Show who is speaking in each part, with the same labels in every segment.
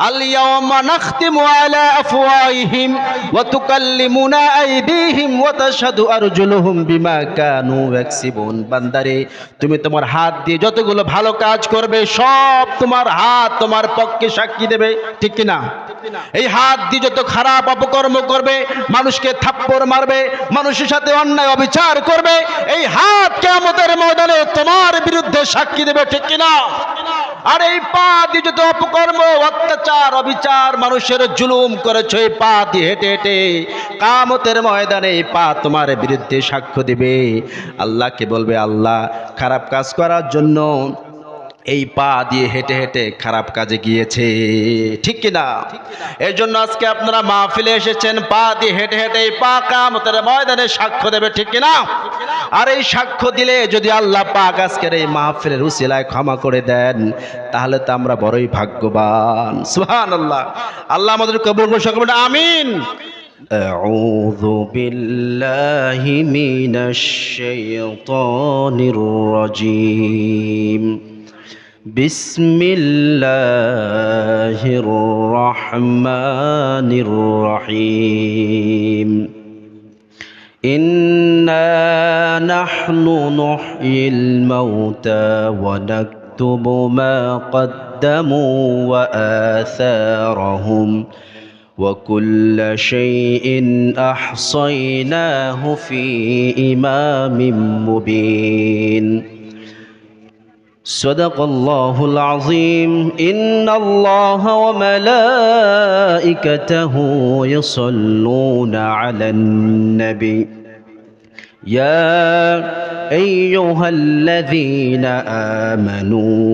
Speaker 1: আল-ইয়াওমা নাখতিমু আলা আফওয়াহিহিম ওয়া তুকাল্লিমুনা আইদিহিম ওয়া তাশহাদু আরজুলুহুম বিমা কানু ইয়াকসিবুন। বান্দারে, তুমি তোমার হাত দিয়ে যতগুলো ভালো কাজ করবে সব তোমার হাত তোমার পক্ষে সাক্ষী দেবে, ঠিক কি না? এই হাত দিয়ে যত খারাপ অপকর্ম করবে, মানুষকে থাপ্পড় মারবে, মানুষের সাথে অন্যায় অবিচার করবে, এই হাত কিয়ামতের ময়দানে তোমার বিরুদ্ধে সাক্ষী দেবে, ঠিক কি না? আর এই পা দিয়ে যত অপকর্ম, অত্যাচার, অবিচার, মানুষের জুলুম করেছো, এই পা দিয়ে হেঁটে হেঁটে কিয়ামতের ময়দানে এই পা তোমার বিরুদ্ধে সাক্ষ্য দিবে। আল্লাহকে বলবে, আল্লাহ, খারাপ কাজ করার জন্য এই পা দিয়ে হেঁটে হেঁটে খারাপ কাজে গিয়েছে, ঠিক কিনা? এর জন্য আজকে আপনারা মাহফিলে এসেছেন, পা দিয়ে হেঁটে হেঁটে এই পা কিয়ামতের ময়দানে সাক্ষ্য দেবে, ঠিক কিনা? আর এই সাক্ষ্য দিলে যদি আল্লাহ পাক আজকের এই মাহফিলের উসিলায় ক্ষমা করে দেন, তাহলে তো আমরা বড়ই ভাগ্যবান। সুবহানাল্লাহ। আল্লাহ আমাদের কবুল করুন, সকলে বলুন আমিন। আউযু বিল্লাহি মিনাশ শাইতানির রাজীম। বিসমিল্লাহির রহমানির রহিম। ইন্না নাহনু নুহয়িল মাউতা ওয়া নাকতুবু মা কদ্দামু ওয়া আসারহুম ওয়া কুল্লা শাইইন আহসায়নাহু ফি ইমামিম মুবিন। صدق الله العظيم. إن الله وملائكته يصلون على النبي يا أيها الذين آمنوا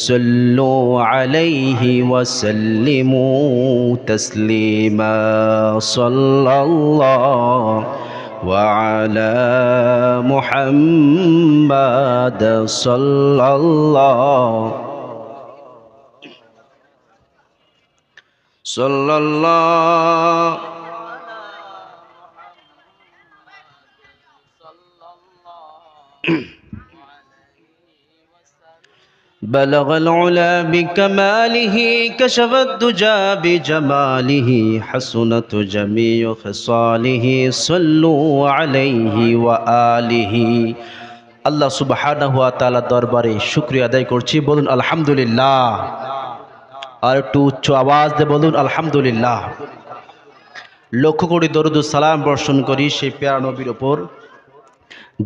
Speaker 1: صلوا عليه وسلموا تسليما. صلى الله وعلى محمد صلى الله بلغ العلا بكماله كشف الدجى بجماله حسنت جميع خصاله صلوا عليه وآله. আল্লাহ সুবহানাহু ওয়া তাআলা দরবারে শুকরিয়া আদায় করছি, বলুন আলহামদুলিল্লাহ। আর একটু উচ্চ আওয়াজ দিয়ে বলুন আলহামদুলিল্লাহ। লক্ষ কোটি দরুদ ও সালাম বর্ষণ করি সেই প্যারা নবীর উপর,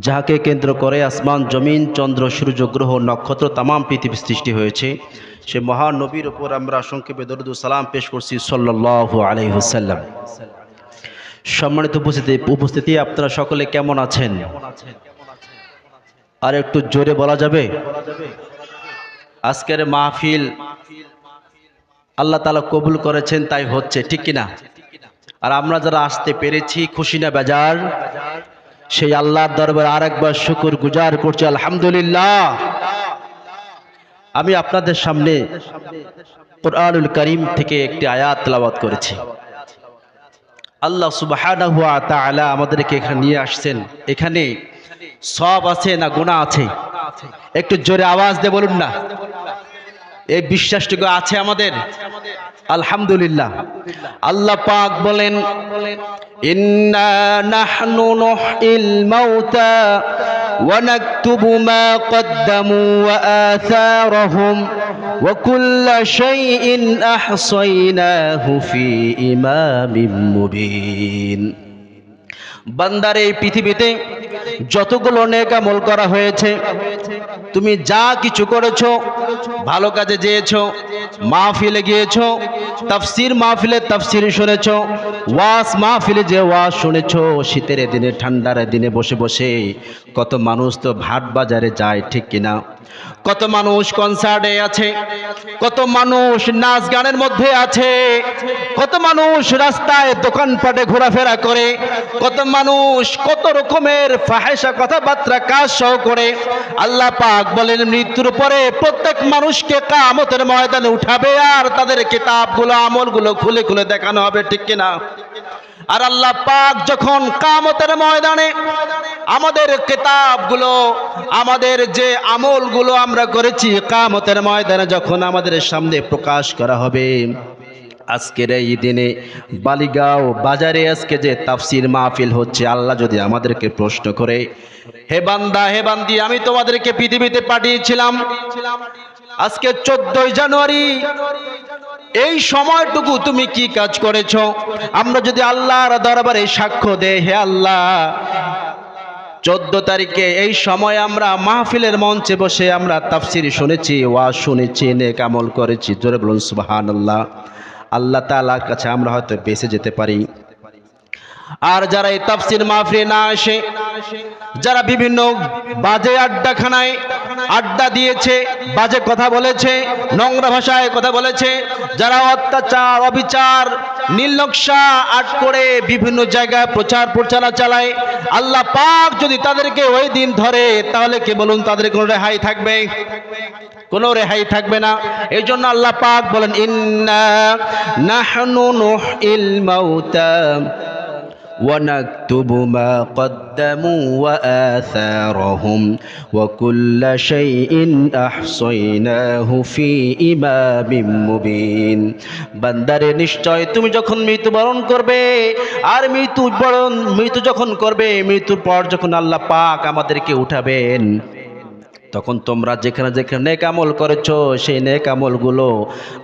Speaker 1: যাকে কেন্দ্র করে আসমান, জমিন, চন্দ্র, সূর্য, গ্রহ, নক্ষত্র, তামাম পৃথিবী সৃষ্টি হয়েছে। সে মহান নবীর উপর আমরা সংক্ষেপে দরুদ ও সালাম পেশ করছি সাল্লাল্লাহু আলাইহি ওয়াসাল্লাম। সম্মানিত উপস্থিতি, আপনারা সকলে কেমন আছেন? আর একটু জোরে বলা যাবে? আজকের মাহফিল আল্লাহ তাআলা কবুল করেছেন, তাই হচ্ছে, ঠিক কিনা? আর আমরা যারা আসতে পেরেছি, খুশি না বেজার? সেই আল্লাহর দরবারে আরেকবার শুকর গুজার করছি, আলহামদুলিল্লাহ। আমি আপনাদের সামনে কুরআনুল কারীম থেকে একটি আয়াত তেলাওয়াত করেছি। আল্লাহ সুবহানাহু ওয়া তাআলা আমাদেরকে এখানে নিয়ে আসছেন, এখানে সওয়াব আছে না গুনাহ আছে? একটু জোরে আওয়াজ দিয়ে বলুন না। এই বিশ্বাসটুকু আছে আমাদের? আলহামদুলিল্লাহ। আল্লাহ পাক বলেন, ইন্না নাহনু নুহয়িল মাউতা ওয়া নাকতুবু মা কদ্দামু ওয়া আসারহুম ওয়া কুল্লা শাইইন আহসায়নাহু ফি ইমামিম মুবিন। বান্দার, এই পৃথিবীতে যতগুলো নেক আমল করা হয়েছে, তুমি যা কিছু করেছো, ভালো কাজে যেয়েছো, মাহফিলে গিয়েছো, তাফসীর মাহফিলে তাফসীর শুনেছো, ওয়াজ মাহফিলে যে ওয়াজ শুনেছো, শীতের দিনে ঠান্ডার দিনে বসে বসে কত মানুষ তো হাট বাজারে যায়, ঠিক কিনা? কত মানুষ কনসার্টে আছে, কত মানুষ নাচ গানের মধ্যে আছে, কত মানুষ রাস্তায় দোকানপাটে ঘোরাফেরা করে, কত মানুষ কত রকমের ফাহেসা কথাবার্তা কাজ সহ করে। আল্লাহ পাক বলেন, মৃত্যুর পরে প্রত্যেক মানুষকে কিয়ামতের ময়দানে উঠাবে আর তাদের কিতাবগুলো, আমলগুলো খুলে খুলে দেখানো হবে, ঠিক কিনা? আর আল্লাহ পাক যখন কিয়ামতের ময়দানে আমাদের কিতাবগুলো, আমাদের যে আমলগুলো আমরা করেছি কিয়ামতের ময়দানে যখন আমাদের সামনে প্রকাশ করা হবে, আজকের এই দিনে বালিগাঁও বাজারে আজকে যে তাফসির মাহফিল হচ্ছে, আল্লাহ যদি আমাদেরকে প্রশ্ন করে, হে বান্দা হে বান্দি, আমি তোমাদেরকে পৃথিবীতে পাঠিয়েছিলাম আজকে 14 জানুয়ারি, এই সময়টুকু তুমি কি কাজ করেছো? আমরা যদি আল্লাহর দরবারে সাক্ষ্য দেই, হে আল্লাহ 14 তারিখে এই সময় আমরা মাহফিলের মঞ্চে বসে আমরা তাফসির শুনেছি, ওয়াজ শুনেছি, নেক আমল করেছি, জোরে বলুন সুবহানাল্লাহ। আল্লাহ তাআলার কাছে আমরা হয়তো বেঁচে যেতে পারি। আর যারা এই তাফসির মাহফিলে না আসে, যারা বিভিন্ন বাজে আড্ডাখানায় আড্ডা দিয়েছে, বাজে কথা বলেছে, নোংরা ভাষায় কথা বলেছে, যারা অত্যাচার অবিচার নীলনকশা আট করে বিভিন্ন জায়গায় প্রচার প্রচারণা চালায়, আল্লাহ পাক যদি তাদেরকে ওই দিন ধরে, তাহলে কি বলুন তাদের কোনো রেহাই থাকবে? কোনো রেহাই থাকবে না। এই জন্য আল্লাহ পাক বলেন, ইন্না নাহনু নুহইল মাউতা ونكتب ما قدموا وآثارهم وكل شيء أحصيناه في إمام مبين। বান্দারে নিশ্চয় তুমি যখন মৃত্যুবরণ করবে, আর মৃত্যু যখন করবে, মৃত্যুর পর যখন আল্লাহ পাক আমাদেরকে উঠাবেন, তখন তোমরা যেখানে যেখানে নেক আমল করেছো সেই নেক আমলগুলো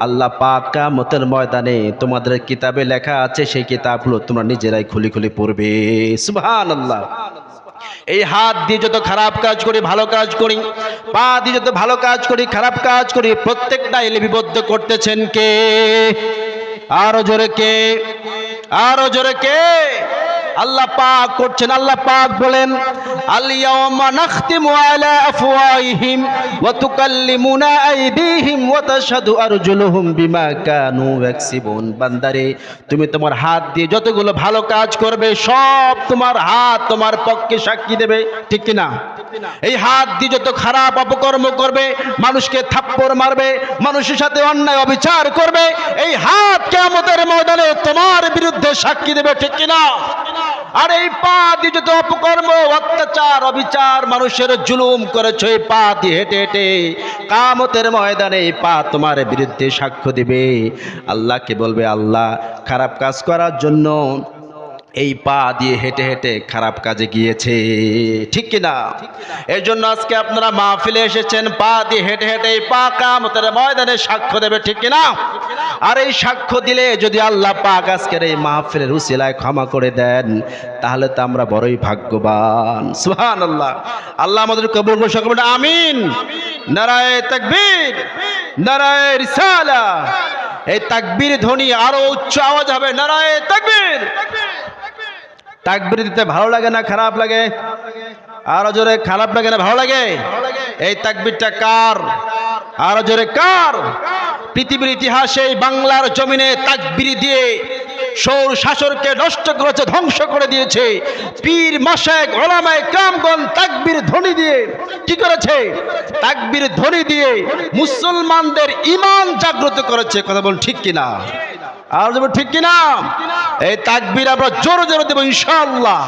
Speaker 1: আল্লাহ পাক কিয়ামতের ময়দানে তোমাদের কিতাবে লেখা আছে, সেই কিতাবগুলো তোমরা নিজেরাই খুলে খুলে পড়বে। সুবহানাল্লাহ। এই হাত দিয়ে যত খারাপ কাজ করি ভালো কাজ করি, পা দিয়ে যত ভালো কাজ করি খারাপ কাজ করি, প্রত্যেকটাই লিপিবদ্ধ করতেছেন কে? আরো জোরে কে? আরো জোরে কে? আল্লাহ পাক করছেন। আল্লাহ পাক বলেন, আল ইয়াওমা নাখতিমু আলা আফওয়াহিহিম ওয়া তুকাল্লিমুনা আইদিহিম ওয়া তাশহাদু আরজুলুহুম বিমা কানু ইয়াকসিবুন। বান্দারে তুমি তোমার হাত দিয়ে যতগুলো ভালো কাজ করবে, সব তোমার হাত তোমার পক্ষে সাক্ষী দেবে, ঠিক কি না? এই হাত দিয়ে যত খারাপ অপকর্ম করবে, মানুষকে থাপ্পড় মারবে, মানুষের সাথে অন্যায় অবিচার করবে, এই হাত কিয়ামতের ময়দানে তোমার বিরুদ্ধে সাক্ষী দেবে, ঠিক কি না? আর এই পা দিয়ে যত অপকর্ম অত্যাচার অবিচার মানুষের জুলুম করেছো, এই পা দিয়ে হেঁটে হেঁটে কিয়ামতের ময়দানে এই পা তোমার বিরুদ্ধে সাক্ষ্য দিবে। আল্লাহকে বলবে, আল্লাহ খারাপ কাজ করার জন্য এই পা দিয়ে হেঁটে হেঁটে খারাপ কাজে গিয়েছে, ঠিক কিনা? এর জন্য আজকে আপনারা মাহফিলে এসেছেন, পা দিয়ে হেঁটে হেঁটে এই পা কিয়ামতের ময়দানে সাক্ষ্য দেবে, ঠিক কিনা? আর এই সাক্ষ্য দিলে যদি আল্লাহ পাক আজকের এই মাহফিলের উসিলায় ক্ষমা করে দেন, তাহলে তো আমরা বড়ই ভাগ্যবান। সুবহানাল্লাহ। আল্লাহ আমাদের কবুল করুন, সকলে বলুন আমিন। নারায়ে তাকবীর, নারায়ে রিসালাহ। এই তাকবীর ধ্বনি আরো উচ্চ আওয়াজ হবে, নারায়ে তাকবীর। তাকবীর দিতে ভালো লাগে না খারাপ লাগে? আরো জোরে, খারাপ লাগে না ভালো লাগে? এই তাকবীরটা কার? আরো জোরে কার? পৃথিবীর ইতিহাসে বাংলার জমিনে তাকবীর দিয়ে সৌর শাসককে নষ্ট করেছে, ধ্বংস করে দিয়েছে। পীর মাশায়েখ উলামায়ে কেরামগণ তাকবীর ধ্বনি দিয়ে কি করেছে? তাকবীর ধ্বনি দিয়ে মুসলমানদের ঈমান জাগ্রত করেছে। কথা বলুন ঠিক কিনা? আর যেমন ঠিক কিনা? এই তাকবীর আমরা জোরে জোরে দেব ইনশাআল্লাহ।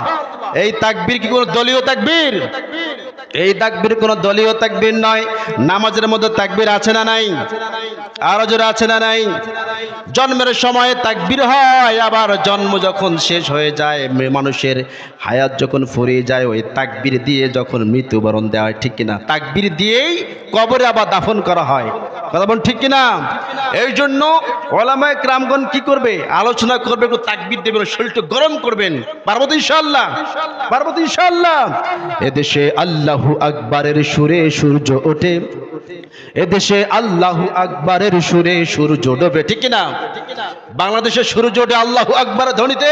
Speaker 1: এই তাকবীর কি কোনো দলীয় তাকবীর? এই তাকবীর কোনো দলীয় তাকবীর নয়। নামাজের মধ্যে তাকবীর আছে না নাই? আরো জোরে আছে না নাই? জন্মের সময় তাকবীর হয়, আবার জন্ম যখন শেষ হয়ে যায়, মানুষের হায়াত যখন ফুরিয়ে যায়, ওই তাকবীর দিয়ে যখন মৃত্যুবরণ দেওয়া হয়, ঠিক কিনা? তাকবীর দিয়েই কবরে আবার দাফন করা হয়। কথা বলুন ঠিক কিনা? এই জন্য উলামায়ে কেরামগণ কি করবে? আলোচনা করবে, একটু তাকবীর দেবেন, শরীরটা গরম করবেন। পারবো তো ইনশাআল্লাহ? পারবো তো ইনশাআল্লাহ? এদেশে আল্লাহু আকবারের সুরে সূর্য ওঠে, এদেশে আল্লাহু আকবারের সুরে সূর্য ডোবে, ঠিক কিনা? বাংলাদেশের সূর্য ওঠে আল্লাহু আকবার ধ্বনিতে,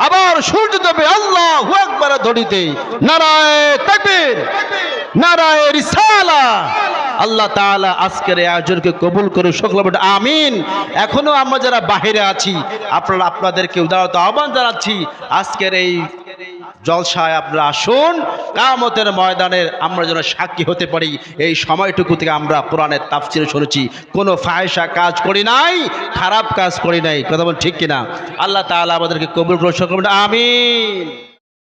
Speaker 1: আবার সূর্য ডোবে আল্লাহু আকবার ধ্বনিতে। নারায়ে তাকবীর, নারায়ে রিসালাহ। আল্লাহ তাআলা আজকের এই আয়োজনকে কবুল করে সকলে বলে আমিন। এখনো আমরা যারা বাহিরে আছি, আপনাদেরকে উদারত আহ্বান জানাচ্ছি, আজকের এই জলসায় আপনারা আসুন, কিয়ামতের ময়দানে আমরা যেন সাক্ষী হতে পারি এই সময়টুকু থেকে আমরা কোরআনের তাফসীর শুনেছি, কোনো ফাহিশা কাজ করি নাই, খারাপ কাজ করি নাই। কথা বল ঠিক কিনা? আল্লাহ তাআলা আমাদেরকে কবুল করুন, আমিন।